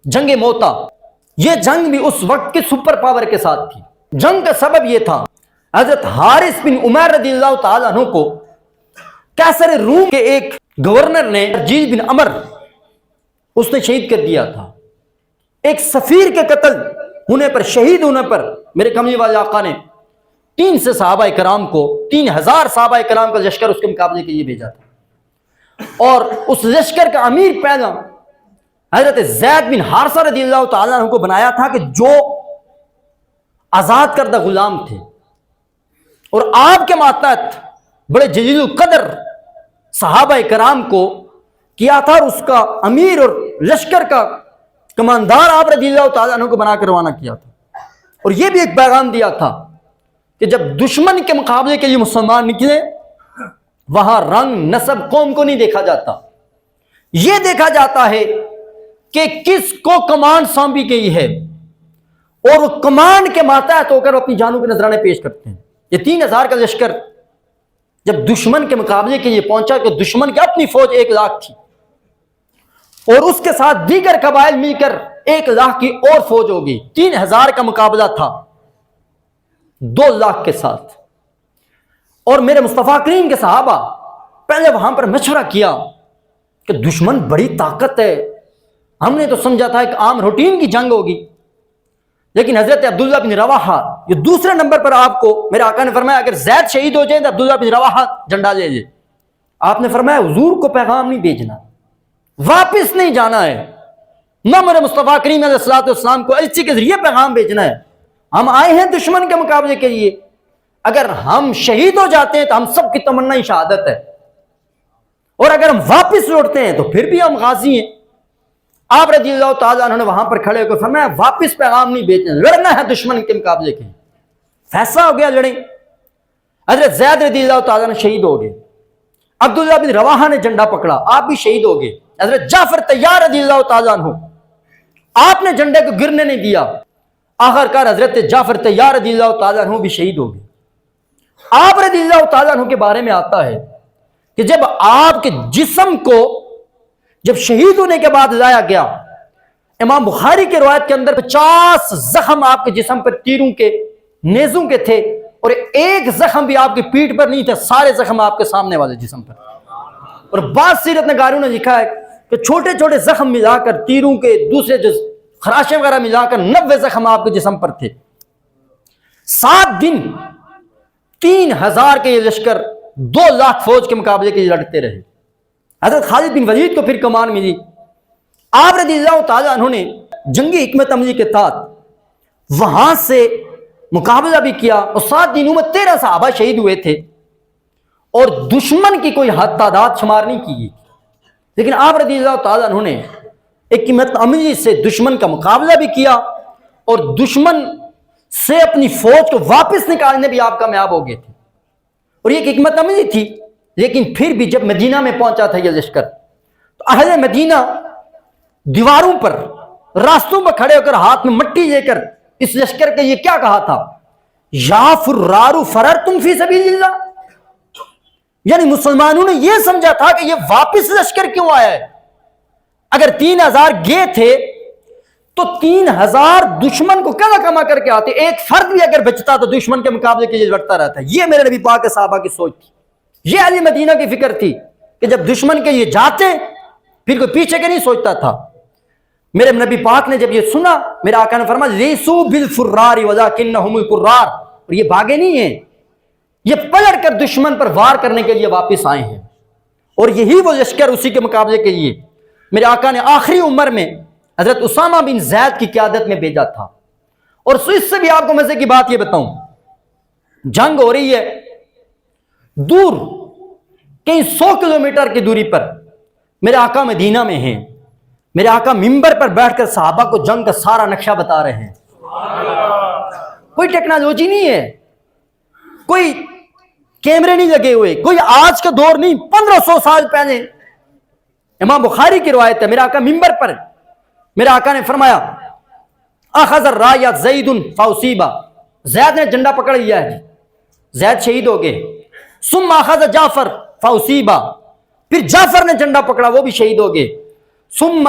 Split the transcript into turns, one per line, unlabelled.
جنگ موتا، یہ جنگ بھی اس وقت کے سپر پاور کے ساتھ تھی۔ جنگ کا سبب یہ تھا، حضرت حارث بن عمیر رضی اللہ تعالیٰ عنہ کو قیصر روم کے ایک گورنر نے جیز بن عمر اس نے شہید کر دیا تھا۔ ایک سفیر کے قتل ہونے پر، شہید ہونے پر میرے کملی والے آقا نے 3 سے صحابہ کرام کو، 3000 صحابہ کرام کا لشکر اس کے مقابلے کے لیے بھیجا تھا، اور اس لشکر کا امیر پہلا حضرت زید بن حارثہ رضی اللہ تعالیٰ عنہ کو بنایا تھا، کہ جو آزاد کردہ غلام تھے، اور آپ کے ماتحت بڑے جلیل القدر صحابہ کرام کو کیا تھا، اور اس کا امیر اور لشکر کا کماندار آپ رضی اللہ تعالیٰ عنہ کو بنا کر روانہ کیا تھا۔ اور یہ بھی ایک پیغام دیا تھا کہ جب دشمن کے مقابلے کے لیے مسلمان نکلے، وہاں رنگ نسب قوم کو نہیں دیکھا جاتا، یہ دیکھا جاتا ہے کہ کس کو کمان سونپی گئی ہے، اور وہ کمان کے ماتحت ہو کر اپنی جانوں کے نذرانے پیش کرتے ہیں۔ یہ 3000 کا لشکر جب دشمن کے مقابلے کے لیے پہنچا، کہ دشمن کی اپنی فوج 1 لاکھ تھی، اور اس کے ساتھ دیگر قبائل مل کر 1 لاکھ کی اور فوج ہوگی، 3000 کا مقابلہ تھا 2 لاکھ کے ساتھ۔ اور میرے مصطفیٰ کریم کے صحابہ پہلے وہاں پر مشورہ کیا کہ دشمن بڑی طاقت ہے، ہم نے تو سمجھا تھا ایک عام روٹین کی جنگ ہوگی، لیکن حضرت عبداللہ بن رواحہ، یہ دوسرے نمبر پر آپ کو میرے آقا نے فرمایا اگر زید شہید ہو جائے تو عبداللہ بن رواحہ جھنڈا لے لے۔ آپ نے فرمایا حضور کو پیغام نہیں بھیجنا، واپس نہیں جانا ہے، نہ میرے مصطفیٰ کریم علیہ الصلوۃ والسلام کو الچی کے ذریعے پیغام بھیجنا ہے، ہم آئے ہیں دشمن کے مقابلے کے لیے، اگر ہم شہید ہو جاتے ہیں تو ہم سب کی تمنا شہادت ہے، اور اگر ہم واپس لوٹتے ہیں تو پھر بھی ہم غازی ہیں۔ آپ رضی اللہ تعالیٰ عنہ نے وہاں پر کھڑے ہو کر فرمایا واپس پیغام نہیں بھیجنا، لڑنا ہے دشمن کے مقابلے کے۔ فیصلہ ہو گیا، لڑیں۔ حضرت زید رضی اللہ تعالیٰ عنہ شہید ہو گئے، عبداللہ بن رواحہ نے جھنڈا پکڑا، آپ بھی شہید ہو گئے۔ حضرت جعفر طیار رضی اللہ تعالیٰ عنہ، آپ نے جھنڈے کو گرنے نہیں دیا، آخر کار حضرت جعفر طیار رضی اللہ تعالیٰ عنہ بھی شہید ہو گئے۔ آپ رضی اللہ تعالیٰ عنہ کے بارے میں آتا ہے کہ جب آپ کے جسم کو جب شہید ہونے کے بعد لایا گیا، امام بخاری کے روایت کے اندر 50 زخم آپ کے جسم پر تیروں کے، نیزوں کے تھے، اور 1 زخم بھی آپ کی پیٹھ پر نہیں تھا، سارے زخم آپ کے سامنے والے جسم پر۔ اور بعض سیرت نگاروں نے لکھا ہے کہ چھوٹے چھوٹے زخم ملا کر، تیروں کے دوسرے جو خراشیں وغیرہ ملا کر 90 زخم آپ کے جسم پر تھے۔ 7 دن 3000 کے یہ لشکر 2 لاکھ فوج کے مقابلے کے لیے لڑتے رہے۔ حضرت خالد بن ولید کو پھر کمان ملی، آپ رضی اللہ تعالیٰ عنہ نے جنگی حکمت عملی کے تحت وہاں سے مقابلہ بھی کیا، اور 7 دنوں میں 13 صحابہ شہید ہوئے تھے، اور دشمن کی کوئی حد تعداد شمار نہیں کی گئی، لیکن آپ رضی اللہ تعالیٰ عنہ نے ایک حکمت عملی سے دشمن کا مقابلہ بھی کیا، اور دشمن سے اپنی فوج کو واپس نکالنے بھی آپ کامیاب ہو گئے تھے۔ اور یہ ایک حکمت عملی تھی، لیکن پھر بھی جب مدینہ میں پہنچا تھا یہ لشکر، تو اہل مدینہ دیواروں پر، راستوں پر کھڑے ہو کر ہاتھ میں مٹی لے کر اس لشکر کے یہ کیا کہا تھا، یا فرار فررتم فی سبیل اللہ، یعنی مسلمانوں نے یہ سمجھا تھا کہ یہ واپس لشکر کیوں آیا ہے، اگر 3000 گئے تھے تو 3000 دشمن کو کلا کما کر کے آتے، ایک فرد بھی اگر بچتا تو دشمن کے مقابلے کے لیے لڑتا رہتا۔ یہ میرے نبی پاک کے صحابہ کی سوچ تھی، یہ اہل مدینہ کی فکر تھی کہ جب دشمن کے یہ جاتے پھر کوئی پیچھے کے نہیں سوچتا تھا۔ میرے نبی پاک نے جب یہ سنا، میرے آقا نے فرمایا لیسو بالفرار ولکنہم القرار، اور یہ بھاگے نہیں ہیں، یہ پلٹ کر دشمن پر وار کرنے کے لیے واپس آئے ہیں، اور یہی وہ لشکر اسی کے مقابلے کے لیے میرے آقا نے آخری عمر میں حضرت اسامہ بن زید کی قیادت میں بھیجا تھا۔ اور اس سے بھی آپ کو مزے کی بات یہ بتاؤں، جنگ ہو رہی ہے دور کئی 100 کلومیٹر کی دوری پر، میرے آقا مدینہ میں ہیں، میرے آقا منبر پر بیٹھ کر صحابہ کو جنگ کا سارا نقشہ بتا رہے ہیں۔ کوئی ٹیکنالوجی نہیں ہے، کوئی کیمرے نہیں لگے ہوئے، کوئی آج کا دور نہیں، 1500 سال پہلے امام بخاری کی روایت ہے، میرے آقا منبر پر، میرے آقا نے فرمایا اخذ الرایہ زید فاصیبہ، زید نے جھنڈا پکڑ لیا ہے، زید شہید ہو گئے۔ ثم اخذ جعفر فاصیبہ، پھر جعفر نے جھنڈا پکڑا، وہ بھی شہید ہو گئے۔ ثم